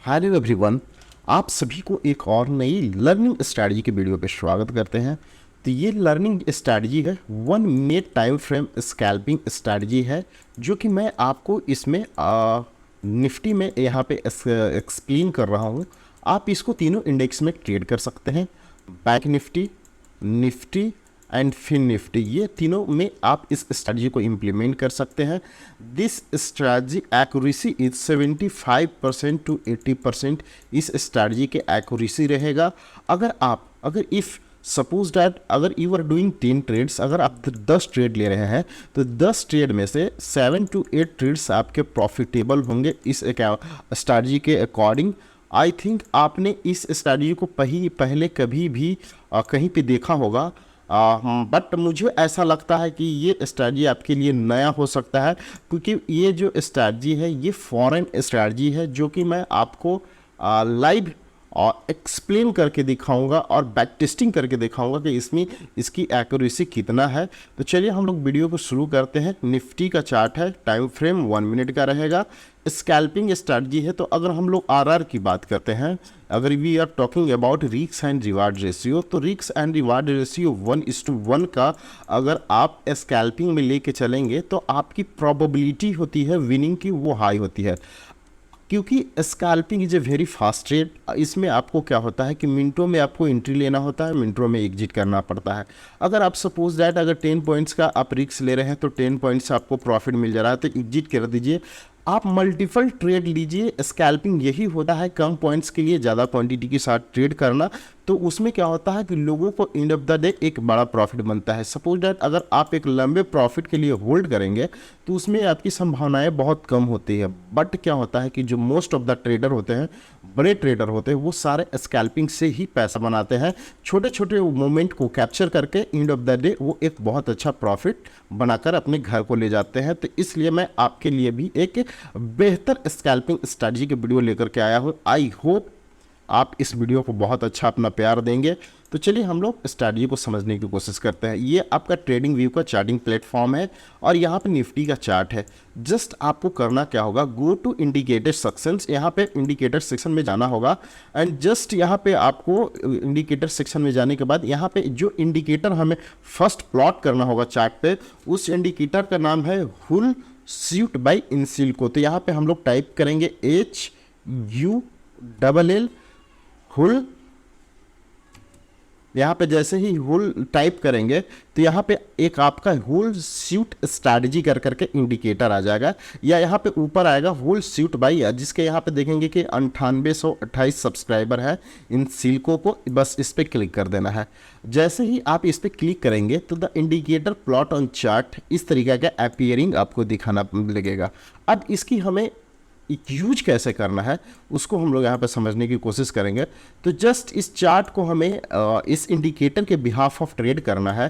Hello everyone, आप सभी को एक और नई लर्निंग स्ट्रैटेजी के वीडियो पे स्वागत करते हैं। तो ये लर्निंग स्ट्रैटेजी है 1 minute time frame scalping strategy है, जो कि मैं आपको इसमें निफ्टी में यहाँ पे एक्सप्लेन कर रहा हूँ। आप इसको तीनों इंडेक्स में ट्रेड कर सकते हैं, bank Nifty, Nifty and fin Nifty, ये तीनों में आप इस स्ट्रैटेजी को इम्प्लीमेंट कर सकते हैं। This strategy accuracy is 75% to 80%। इस स्ट्रैटेजी के एक्यूरेसी रहेगा। अगर इफ़ सपोज डैट अगर यू आर डूइंग 10 ट्रेड्स, अगर आप 10 ट्रेड ले रहे हैं तो 10 ट्रेड में से 7 to 8 ट्रेड्स आपके प्रॉफिटेबल होंगे इस स्ट्रैटेजी के अकॉर्डिंग। आई थिंक आपने इस स्ट्रैटेजी को पहले कभी भी कहीं पे देखा होगा, बट मुझे ऐसा लगता है कि ये स्ट्रैटेजी आपके लिए नया हो सकता है, क्योंकि ये जो स्ट्रैटेजी है ये फॉरेन स्ट्रैटेजी है, जो कि मैं आपको लाइव और एक्सप्लेन करके दिखाऊंगा और बैक टेस्टिंग करके दिखाऊंगा कि इसमें इसकी एक्यूरेसी कितना है। तो चलिए हम लोग वीडियो को शुरू करते हैं। निफ्टी का चार्ट है, टाइम फ्रेम 1 मिनट का रहेगा, स्कैल्पिंग स्ट्रैटेजी है। तो अगर हम लोग आरआर की बात करते हैं, अगर we are talking about risk and reward ratio, तो रिस्क एंड रिवार्ड रेशियो 1:1 का अगर आप स्कैल्पिंग में लेके चलेंगे तो आपकी प्रोबेबिलिटी होती है विनिंग की, वो हाई होती है, क्योंकि scalping is a very fast trade. इसमें आपको क्या होता है कि मिनटों में आपको एंट्री लेना होता है, मिनटों में एग्जिट करना पड़ता है। अगर आप सपोज दैट अगर 10 पॉइंट्स का आप रिस्क ले रहे हैं तो 10 पॉइंट्स आपको प्रॉफिट मिल जा रहा है, तो एग्जिट कर दीजिए। आप मल्टीपल ट्रेड लीजिए। स्कैल्पिंग यही होता है, कम पॉइंट्स के लिए ज़्यादा क्वांटिटी के साथ ट्रेड करना। तो उसमें क्या होता है कि लोगों को एंड ऑफ द डे एक बड़ा प्रॉफिट बनता है। सपोज दैट अगर आप एक लंबे प्रॉफिट के लिए होल्ड करेंगे तो उसमें आपकी संभावनाएं बहुत कम होती है। बट क्या होता है कि जो मोस्ट ऑफ द ट्रेडर होते हैं, बड़े ट्रेडर होते हैं, वो सारे स्कैल्पिंग से ही पैसा बनाते हैं। छोटे छोटे मोमेंट को कैप्चर करके एंड ऑफ द डे वो एक बहुत अच्छा प्रॉफिट बनाकर अपने घर को ले जाते हैं। तो इसलिए मैं आपके लिए भी एक बेहतर स्कैल्पिंग स्ट्रैटेजी के वीडियो लेकर के आया हूँ। आई होप आप इस वीडियो को बहुत अच्छा अपना प्यार देंगे। तो चलिए हम लोग स्ट्रैटेजी को समझने की कोशिश करते हैं। ये आपका ट्रेडिंग व्यू का चार्टिंग प्लेटफॉर्म है और यहाँ पे निफ्टी का चार्ट है। जस्ट आपको करना क्या होगा, गो टू इंडिकेटर सेक्शंस, यहाँ पे इंडिकेटर सेक्शन में जाना होगा। एंड जस्ट यहाँ पे आपको इंडिकेटर सेक्शन में जाने के बाद यहाँ पे जो इंडिकेटर हमें फर्स्ट प्लॉट करना होगा चार्ट पे, उस इंडिकेटर का नाम है हुल सूट बाय इनसिल्को। तो यहाँ पे हम लोग टाइप करेंगे HULL हुल। यहाँ पे जैसे ही हुल टाइप करेंगे तो यहाँ पे एक आपका हुल सूट स्ट्रैटेजी कर करके इंडिकेटर आ जाएगा, या यहाँ पे ऊपर आएगा हुल सूट बाय, जिसके यहाँ पे देखेंगे कि 9828 सब्सक्राइबर है इन सिल्को को। बस इस पर क्लिक कर देना है। जैसे ही आप इस पर क्लिक करेंगे तो the indicator plot on chart इस तरीके का अपीयरिंग आपको दिखाना लगेगा। अब इसकी हमें यूज कैसे करना है उसको हम लोग यहाँ पे समझने की कोशिश करेंगे। तो जस्ट इस चार्ट को हमें इस इंडिकेटर के बिहाफ ऑफ ट्रेड करना है।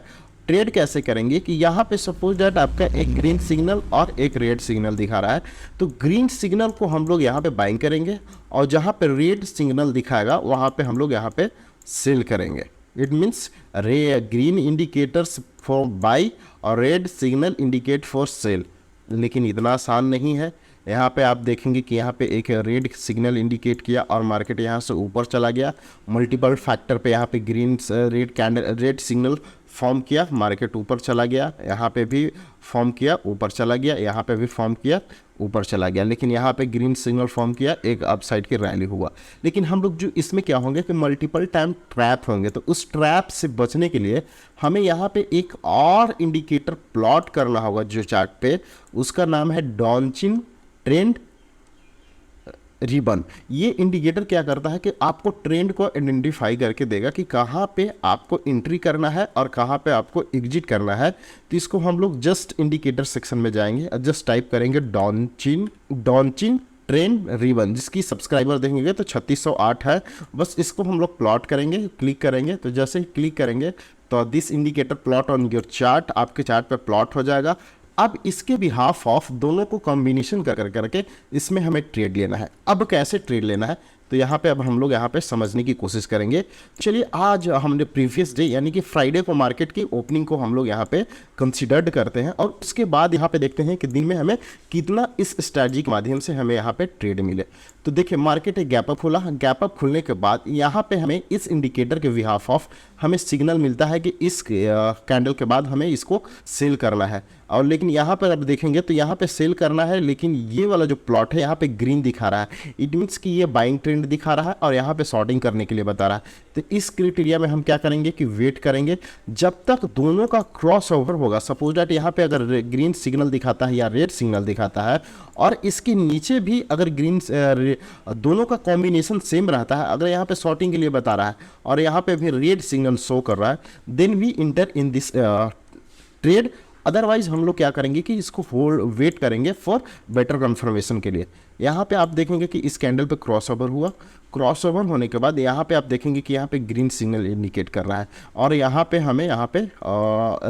ट्रेड कैसे करेंगे कि यहाँ पे सपोज दैट आपका एक ग्रीन सिग्नल और एक रेड सिग्नल दिखा रहा है, तो ग्रीन सिग्नल को हम लोग यहाँ पे बाइंग करेंगे और जहाँ पे रेड सिग्नल दिखाएगा वहाँ पे हम लोग यहाँ पे सेल करेंगे। It means green indicators for buy और red signal indicate for sell. लेकिन इतना आसान नहीं है। यहाँ पे आप देखेंगे कि यहाँ पे एक रेड सिग्नल इंडिकेट किया और मार्केट यहाँ से ऊपर चला गया। मल्टीपल फैक्टर पे यहाँ पे ग्रीन रेड सिग्नल फॉर्म किया, मार्केट ऊपर चला गया। यहाँ पे भी फॉर्म किया, ऊपर चला गया। यहाँ पे भी फॉर्म किया, ऊपर चला गया। लेकिन यहाँ पे ग्रीन सिग्नल फॉर्म किया, एक अपसाइड की रैली हुआ। लेकिन हम लोग जो इसमें क्या होंगे कि मल्टीपल टाइम ट्रैप होंगे, तो उस ट्रैप से बचने के लिए हमें यहाँ पे एक और इंडिकेटर प्लॉट करना होगा जो चार्ट पे, उसका नाम है डॉनचिन ट्रेंड रिबन। ये इंडिकेटर क्या करता है कि आपको ट्रेंड को आइडेंटिफाई करके देगा कि कहाँ पे आपको एंट्री करना है और कहाँ पे आपको एग्जिट करना है। तो इसको हम लोग जस्ट इंडिकेटर सेक्शन में जाएंगे और जस्ट टाइप करेंगे डॉनचिन ट्रेंड रिबन, जिसकी सब्सक्राइबर देखेंगे तो 3608 है। बस इसको हम लोग प्लॉट करेंगे, क्लिक करेंगे। तो जैसे ही क्लिक करेंगे तो this indicator plot on your chart, आपके चार्ट पे प्लॉट हो जाएगा। अब इसके बिहाफ ऑफ दोनों को कॉम्बिनेशन करके इसमें हमें ट्रेड लेना है। अब कैसे ट्रेड लेना है, तो यहाँ पे अब हम लोग यहाँ पे समझने की कोशिश करेंगे। चलिए आज हमने प्रीवियस डे यानी कि फ्राइडे को मार्केट की ओपनिंग को हम लोग यहाँ पे कंसिडर्ड करते हैं और उसके बाद यहाँ पे देखते हैं कि दिन में हमें कितना इस स्ट्रैटेजी के माध्यम से हमें यहाँ पे ट्रेड मिले। तो देखिए मार्केट एक गैप अप खुला, गैप अप खुलने के बाद यहाँ पे हमें इस इंडिकेटर के बिहाफ ऑफ हमें सिग्नल मिलता है कि इस कैंडल के बाद हमें इसको सेल करना है। और लेकिन यहाँ पर अब देखेंगे तो यहाँ पे सेल करना है, लेकिन ये वाला जो प्लॉट है यहाँ पे ग्रीन दिखा रहा है, इट मीन्स कि ये बाइंग ट्रेंड दिखा रहा है और यहाँ पे शॉर्टिंग करने के लिए बता रहा है। तो इस क्राइटेरिया में हम क्या करेंगे कि वेट करेंगे जब तक दोनों का क्रॉस ओवर होगा। सपोज दैट यहाँ पे अगर ग्रीन सिग्नल दिखाता है या रेड सिग्नल दिखाता है और इसके नीचे भी अगर ग्रीन दोनों का कॉम्बिनेशन सेम रहता है, अगर यहाँ पे शॉर्टिंग के लिए बता रहा है और यहाँ पे भी रेड सिग्नल शो कर रहा है, then we enter in this trade. Otherwise हम लोग क्या करेंगे कि इसको वेट करेंगे फॉर बेटर कंफर्मेशन के लिए। यहाँ पे आप देखेंगे कि इस कैंडल पे क्रॉस ओवर हुआ, क्रॉस ओवर होने के बाद यहाँ पे आप देखेंगे कि यहाँ पे ग्रीन सिग्नल इंडिकेट कर रहा है और यहाँ पे हमें यहाँ पे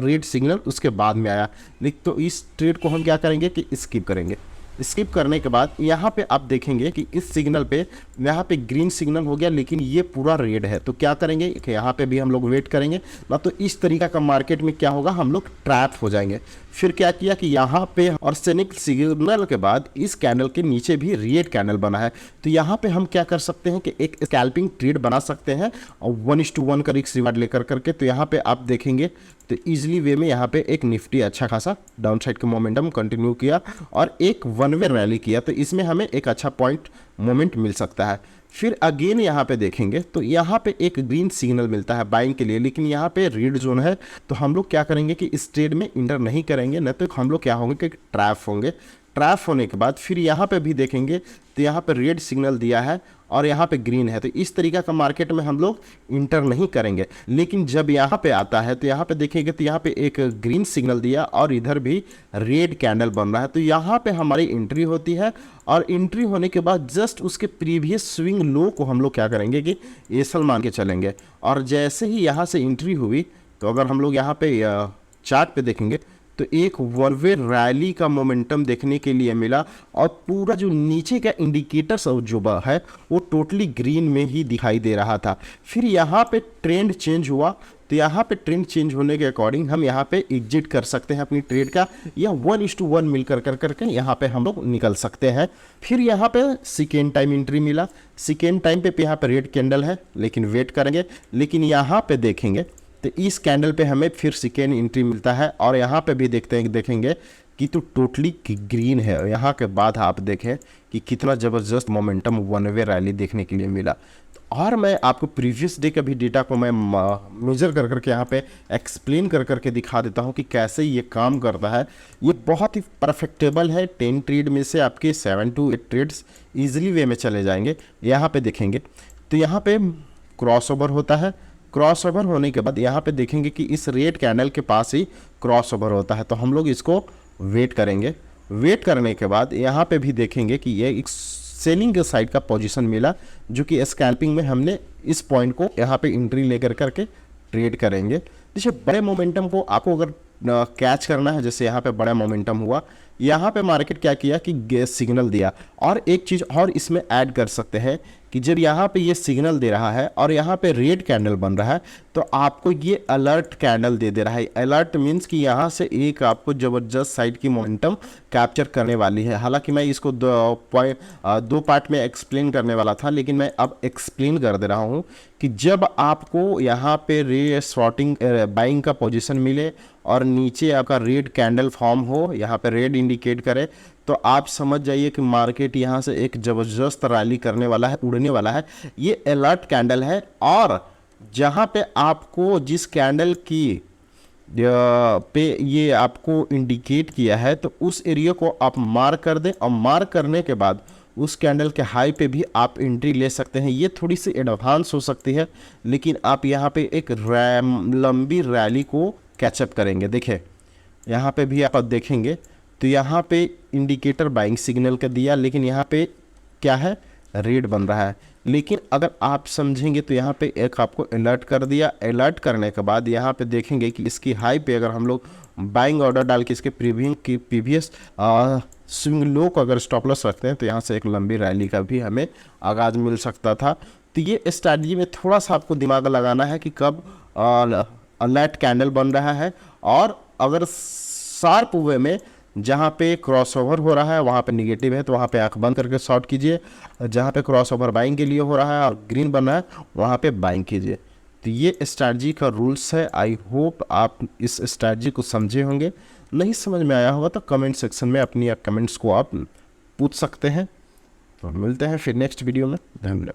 रेड सिग्नल उसके बाद में आया। तो इस ट्रेड को हम क्या करेंगे कि स्किप करेंगे। स्किप करने के बाद यहाँ पे आप देखेंगे कि इस सिग्नल पे यहाँ पे ग्रीन सिग्नल हो गया, लेकिन ये पूरा रेड है। तो क्या करेंगे कि यहाँ पे भी हम लोग वेट करेंगे ना, तो इस तरीका का मार्केट में क्या होगा, हम लोग ट्रैप हो जाएंगे। फिर क्या किया कि यहाँ पे और सैनिक सिग्नल के बाद इस कैंडल के नीचे भी रेड कैंडल बना है। तो यहाँ पे हम क्या कर सकते हैं कि एक स्कैल्पिंग ट्रेड बना सकते हैं और 1:1 का रिस्क रिवार्ड लेकर करके। तो यहाँ पे आप देखेंगे तो इजीली वे में यहाँ पे एक निफ्टी अच्छा खासा डाउन साइड का मोमेंटम कंटिन्यू किया और एक वन वे रैली किया। तो इसमें हमें एक अच्छा पॉइंट मोमेंट मिल सकता है। फिर अगेन यहाँ पे देखेंगे तो यहाँ पे एक ग्रीन सिग्नल मिलता है बाइंग के लिए, लेकिन यहाँ पे रेड जोन है। तो हम लोग क्या करेंगे कि इस ट्रेड में इंटर नहीं करेंगे, नहीं तो हम लोग क्या होंगे कि ट्रैप होंगे। ट्रैप होने के बाद फिर यहाँ पे भी देखेंगे तो यहाँ पे रेड सिग्नल दिया है और यहाँ पे ग्रीन है। तो इस तरीका का मार्केट में हम लोग इंटर नहीं करेंगे। लेकिन जब यहाँ पे आता है तो यहाँ पे देखेंगे तो यहाँ पे एक ग्रीन सिग्नल दिया और इधर भी रेड कैंडल बन रहा है। तो यहाँ पे हमारी एंट्री होती है और एंट्री होने के बाद जस्ट उसके प्रीवियस स्विंग लो को हम लोग क्या करेंगे कि एसल मान के चलेंगे। और जैसे ही यहाँ से एंट्री हुई तो अगर हम लोग यहाँ पे चार्ट पे देखेंगे तो एक वन वे रैली का मोमेंटम देखने के लिए मिला और पूरा जो नीचे का इंडिकेटर्स जो है वो टोटली ग्रीन में ही दिखाई दे रहा था। फिर यहाँ पे ट्रेंड चेंज हुआ, तो यहाँ पे ट्रेंड चेंज होने के अकॉर्डिंग हम यहाँ पे एग्जिट कर सकते हैं अपनी ट्रेड का, या 1:1 मिलकर करके यहाँ पे हम लोग निकल सकते हैं। फिर यहाँ पे सेकेंड टाइम एंट्री मिला, सेकेंड टाइम पे यहाँ पे रेड कैंडल है, लेकिन वेट करेंगे। लेकिन यहाँ पे देखेंगे तो इस कैंडल पे हमें फिर सेकेंड एंट्री मिलता है और यहाँ पे भी देखेंगे कि तो टोटली ग्रीन है। यहाँ के बाद आप देखें कि कितना ज़बरदस्त मोमेंटम वन वे रैली देखने के लिए मिला। और मैं आपको प्रीवियस डे का भी डेटा को मैं मेजर कर करके यहाँ पे एक्सप्लेन कर करके दिखा देता हूँ कि कैसे ये काम करता है। ये बहुत ही परफेक्टेबल है। 10 ट्रेड में से आपके 7 to 8 ट्रेड्स ईजिली वे में चले जाएंगे। यहाँ पे देखेंगे तो यहाँ पे क्रॉस ओवर होता है, क्रॉस ओवर होने के बाद यहाँ पे देखेंगे कि इस रेड कैंडल के पास ही क्रॉस ओवर होता है। तो हम लोग इसको वेट करेंगे। वेट करने के बाद यहाँ पे भी देखेंगे कि ये एक सेलिंग के साइड का पोजीशन मिला, जो कि स्कैल्पिंग में हमने इस पॉइंट को यहाँ पे एंट्री लेकर करके ट्रेड करेंगे। जैसे बड़े मोमेंटम को आपको अगर कैच करना है, जैसे यहाँ पे बड़ा मोमेंटम हुआ, यहाँ पे मार्केट क्या किया कि सिग्नल दिया। और एक चीज़ और इसमें ऐड कर सकते हैं कि जब यहाँ पे ये सिग्नल दे रहा है और यहाँ पे रेड कैंडल बन रहा है तो आपको ये अलर्ट कैंडल दे रहा है। अलर्ट मीन्स कि यहाँ से एक आपको ज़बरदस्त साइड की मोमेंटम कैप्चर करने वाली है। हालांकि मैं इसको दो पार्ट में एक्सप्लेन करने वाला था, लेकिन मैं अब एक्सप्लेन कर दे रहा हूँ कि जब आपको यहाँ पे रे शॉर्टिंग बाइंग का पोजीशन मिले और नीचे आपका रेड कैंडल फॉर्म हो, यहाँ पे रेड इंडिकेट करे, तो आप समझ जाइए कि मार्केट यहाँ से एक ज़बरदस्त रैली करने वाला है, उड़ने वाला है। ये अलर्ट कैंडल है और जहाँ पे आपको जिस कैंडल की पे ये आपको इंडिकेट किया है तो उस एरिया को आप मार्क कर दें और मार्क करने के बाद उस कैंडल के हाई पे भी आप एंट्री ले सकते हैं। ये थोड़ी सी एडवांस हो सकती है, लेकिन आप यहाँ पे एक लंबी रैली को कैचअप करेंगे। देखिए यहाँ पे भी आप देखेंगे तो यहाँ पे इंडिकेटर बाइंग सिग्नल का दिया, लेकिन यहाँ पे क्या है, रेड बन रहा है। लेकिन अगर आप समझेंगे तो यहाँ पे एक आपको अलर्ट कर दिया। अलर्ट करने के बाद यहाँ पे देखेंगे कि इसकी हाई पे अगर हम लोग बाइंग ऑर्डर डाल के इसके प्रीवियस स्विंग लो को अगर स्टॉप लॉस रखते हैं तो यहाँ से एक लंबी रैली का भी हमें आगाज़ मिल सकता था। तो ये स्ट्रैटेजी में थोड़ा सा आपको दिमाग लगाना है कि कब लेट कैंडल बन रहा है, और अगर शार्प वे में जहाँ पे क्रॉसओवर हो रहा है वहाँ पे निगेटिव है तो वहाँ पे आंख बंद करके शॉर्ट कीजिए, जहाँ पे क्रॉसओवर बाइंग के लिए हो रहा है और ग्रीन बन रहा है वहाँ पे बाइंग कीजिए। तो ये स्ट्रैटेजी का रूल्स है। आई होप आप इस स्ट्रैटेजी को समझे होंगे। नहीं समझ में आया होगा तो कमेंट सेक्शन में अपनी कमेंट्स को आप पूछ सकते हैं। तो मिलते हैं फिर नेक्स्ट वीडियो में। धन्यवाद।